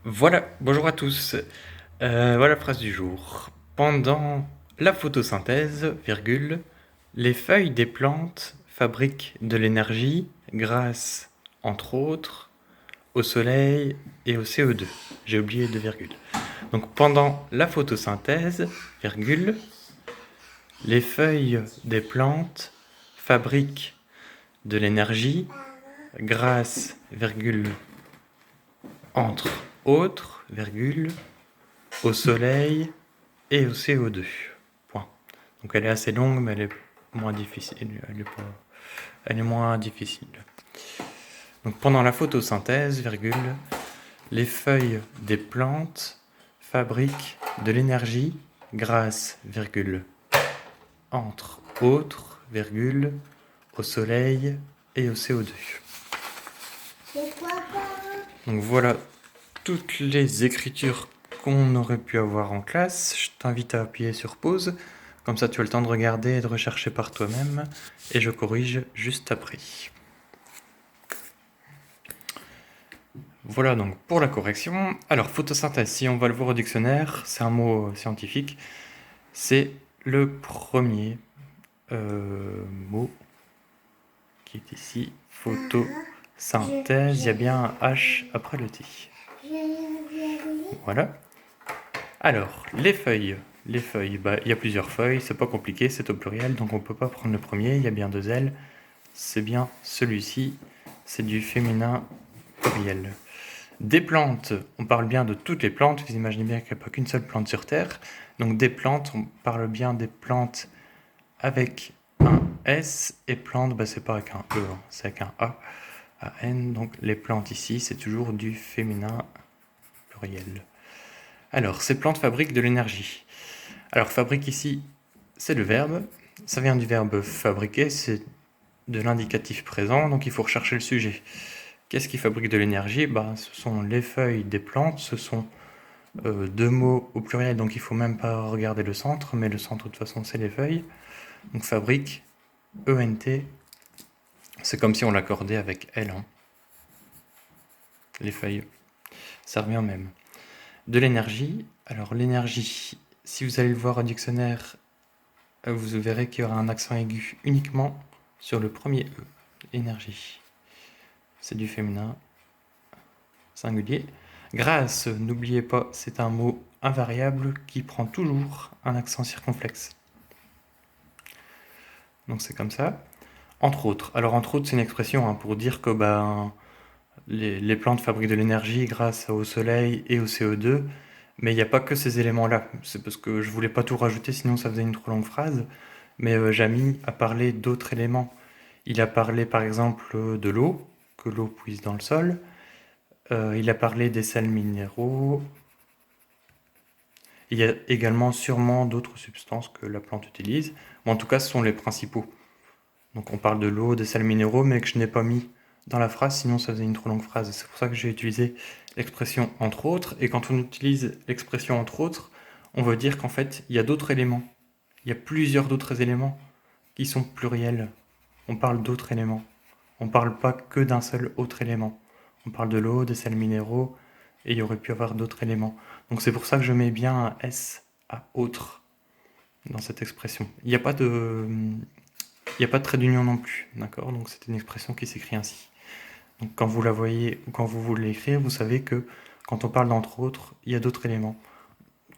Voilà, bonjour à tous. Voilà la phrase du jour. Pendant la photosynthèse, virgule, les feuilles des plantes fabriquent de l'énergie grâce, entre autres, au soleil et au CO2. J'ai oublié de virgule. Donc pendant la photosynthèse, virgule, les feuilles des plantes fabriquent de l'énergie grâce, virgule, entre autres, virgule, au soleil et au CO2. Point. Donc elle est assez longue, mais elle est moins difficile. Elle est moins difficile. Donc pendant la photosynthèse, virgule, les feuilles des plantes fabriquent de l'énergie grâce, virgule, entre autres, virgule, au soleil et au CO2. Donc voilà toutes les écritures qu'on aurait pu avoir en classe. Je t'invite à appuyer sur pause, comme ça tu as le temps de regarder et de rechercher par toi-même, et je corrige juste après. Voilà donc pour la correction. Alors photosynthèse, si on va le voir au dictionnaire, c'est un mot scientifique, c'est le premier mot qui est ici, photosynthèse, il y a bien un H après le T. Voilà. Alors, les feuilles. Les feuilles, il y a plusieurs feuilles, c'est pas compliqué, c'est au pluriel, donc on peut pas prendre le premier, il y a bien deux ailes. C'est bien celui-ci, c'est du féminin pluriel. Des plantes, on parle bien de toutes les plantes, vous imaginez bien qu'il n'y a pas qu'une seule plante sur Terre. Donc des plantes, on parle bien des plantes avec un S, et plantes, c'est pas avec un E, c'est avec un A, N. Donc les plantes ici, c'est toujours du féminin pluriel. Alors, ces plantes fabriquent de l'énergie. Alors, fabrique ici, c'est le verbe. Ça vient du verbe fabriquer, c'est de l'indicatif présent, donc il faut rechercher le sujet. Qu'est-ce qui fabrique de l'énergie? Ce sont les feuilles des plantes, ce sont deux mots au pluriel, donc il ne faut même pas regarder le centre, mais le centre de toute façon c'est les feuilles. Donc fabrique, ENT, c'est comme si on l'accordait avec L, hein. Les feuilles, ça revient au même. De l'énergie, alors l'énergie, si vous allez le voir au dictionnaire, vous verrez qu'il y aura un accent aigu uniquement sur le premier E, énergie. C'est du féminin singulier. Grâce, n'oubliez pas, c'est un mot invariable qui prend toujours un accent circonflexe. Donc c'est comme ça. Entre autres. Alors entre autres, c'est une expression pour dire que les plantes fabriquent de l'énergie grâce au soleil et au CO2, mais il n'y a pas que ces éléments-là. C'est parce que je voulais pas tout rajouter, sinon ça faisait une trop longue phrase. Mais Jamy a parlé d'autres éléments. Il a parlé par exemple de l'eau, que l'eau puise dans le sol. Il a parlé des sels minéraux. Il y a également sûrement d'autres substances que la plante utilise. Mais en tout cas, ce sont les principaux. Donc on parle de l'eau, des sels minéraux, mais que je n'ai pas mis dans la phrase, sinon ça faisait une trop longue phrase. C'est pour ça que j'ai utilisé l'expression entre autres. Et quand on utilise l'expression entre autres, on veut dire qu'en fait, il y a d'autres éléments. Il y a plusieurs d'autres éléments qui sont pluriels. On parle d'autres éléments. On ne parle pas que d'un seul autre élément. On parle de l'eau, des sels minéraux, et il y aurait pu avoir d'autres éléments. Donc c'est pour ça que je mets bien un S à autre dans cette expression. Il n'y a pas de trait d'union non plus, d'accord? Donc c'est une expression qui s'écrit ainsi. Donc quand vous la voyez ou quand vous voulez l'écrire, vous savez que quand on parle d'entre autres, il y a d'autres éléments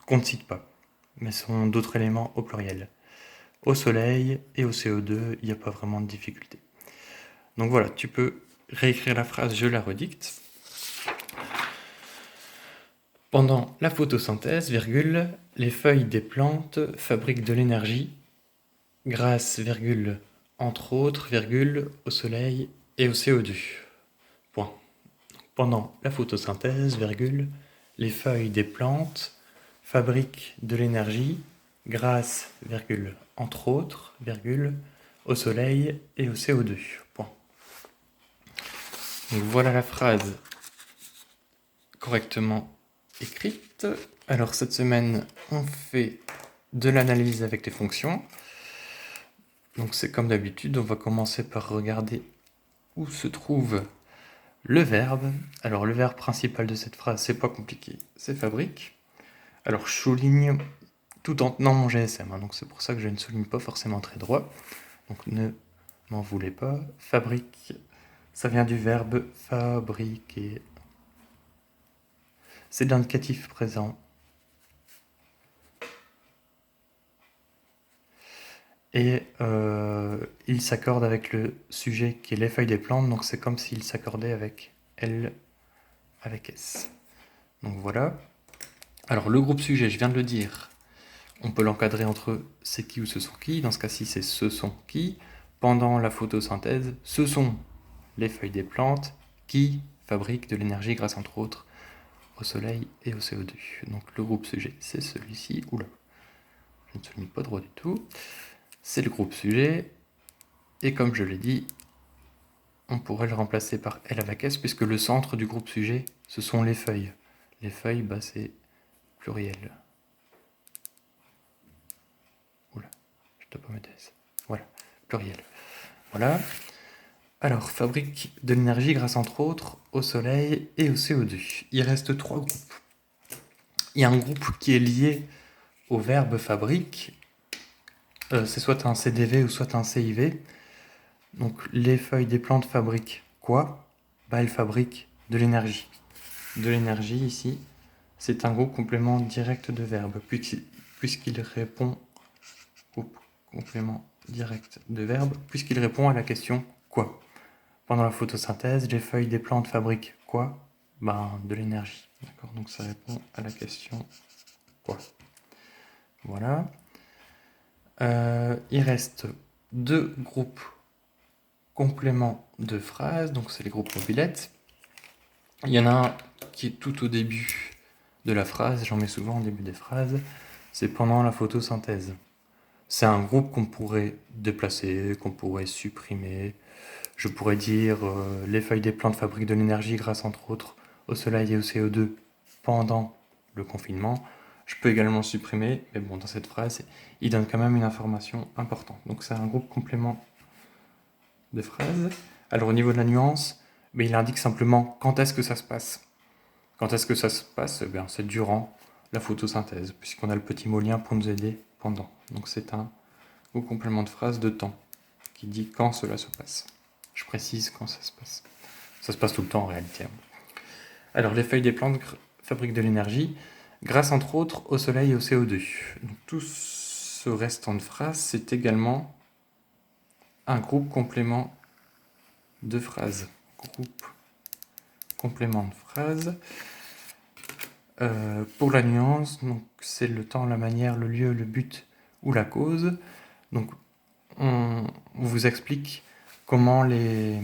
qu'on ne cite pas, mais ce sont d'autres éléments au pluriel. Au soleil et au CO2, il n'y a pas vraiment de difficulté. Donc voilà, tu peux réécrire la phrase, je la redicte. Pendant la photosynthèse, virgule, les feuilles des plantes fabriquent de l'énergie grâce, virgule, entre autres, virgule, au soleil et au CO2. Point. Pendant la photosynthèse, virgule, les feuilles des plantes fabriquent de l'énergie grâce, virgule, entre autres, virgule, au soleil et au CO2. Point. Donc voilà la phrase correctement écrite. Alors cette semaine, on fait de l'analyse avec les fonctions. Donc c'est comme d'habitude, on va commencer par regarder où se trouve Le verbe, alors le verbe principal de cette phrase, c'est pas compliqué, c'est fabrique. Alors je souligne tout en tenant mon GSM, hein, donc c'est pour ça que je ne souligne pas forcément très droit. Donc ne m'en voulez pas. Fabrique, ça vient du verbe fabriquer. C'est de l'indicatif présent. Et il s'accorde avec le sujet qui est les feuilles des plantes, donc c'est comme s'il s'accordait avec L, avec S. Donc voilà. Alors le groupe sujet, je viens de le dire, on peut l'encadrer entre c'est qui ou ce sont qui. Dans ce cas-ci, c'est ce sont qui. Pendant la photosynthèse, ce sont les feuilles des plantes qui fabriquent de l'énergie grâce entre autres au soleil et au CO2. Donc le groupe sujet, c'est celui-ci. Oula, je ne souligne pas droit du tout. C'est le groupe sujet. Et comme je l'ai dit, on pourrait le remplacer par L avec S, puisque le centre du groupe sujet, ce sont les feuilles. Les feuilles, bah, c'est pluriel. Oula, je ne dois pas mettre S. Voilà, pluriel. Voilà. Alors, fabrique de l'énergie grâce entre autres au soleil et au CO2. Il reste 3 groupes. Il y a un groupe qui est lié au verbe fabrique. C'est soit un CDV ou soit un CIV. Donc, les feuilles des plantes fabriquent quoi? Bah, elles fabriquent de l'énergie. De l'énergie, ici, c'est un groupe complément direct de verbe, puisqu'il répond au complément direct de verbe, puisqu'il répond à la question quoi. Pendant la photosynthèse, les feuilles des plantes fabriquent quoi? Ben, de l'énergie. D'accord, donc ça répond à la question quoi. Voilà. Il reste 2 groupes compléments de phrases, donc c'est les groupes mobilettes. Il y en a un qui est tout au début de la phrase, j'en mets souvent au début des phrases, c'est pendant la photosynthèse. C'est un groupe qu'on pourrait déplacer, qu'on pourrait supprimer. Je pourrais dire les feuilles des plantes fabriquent de l'énergie grâce entre autres au soleil et au CO2 pendant le confinement. Je peux également supprimer, mais bon, dans cette phrase, il donne quand même une information importante. Donc c'est un groupe complément de phrases. Alors au niveau de la nuance, mais il indique simplement quand est-ce que ça se passe. Quand est-ce que ça se passe? C'est durant la photosynthèse, puisqu'on a le petit mot lien pour nous aider pendant. Donc c'est un groupe complément de phrase de temps qui dit quand cela se passe. Je précise quand ça se passe. Ça se passe tout le temps en réalité. Alors les feuilles des plantes fabriquent de l'énergie grâce entre autres au soleil et au CO2. Donc, tout ce restant de phrase, c'est également un groupe complément de phrases. Groupe complément de phrases. Pour la nuance, donc c'est le temps, la manière, le lieu, le but ou la cause. Donc on vous explique comment les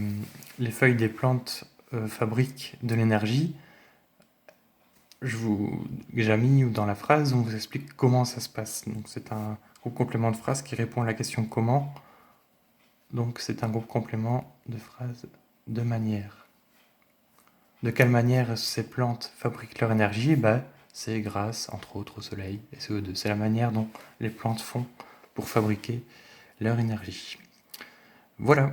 feuilles des plantes fabriquent de l'énergie. J'ai mis ou dans la phrase, on vous explique comment ça se passe. Donc c'est un groupe complément de phrase qui répond à la question comment. Donc c'est un groupe complément de phrase de manière. De quelle manière ces plantes fabriquent leur énergie? C'est grâce, entre autres, au soleil et CO2. C'est la manière dont les plantes font pour fabriquer leur énergie. Voilà.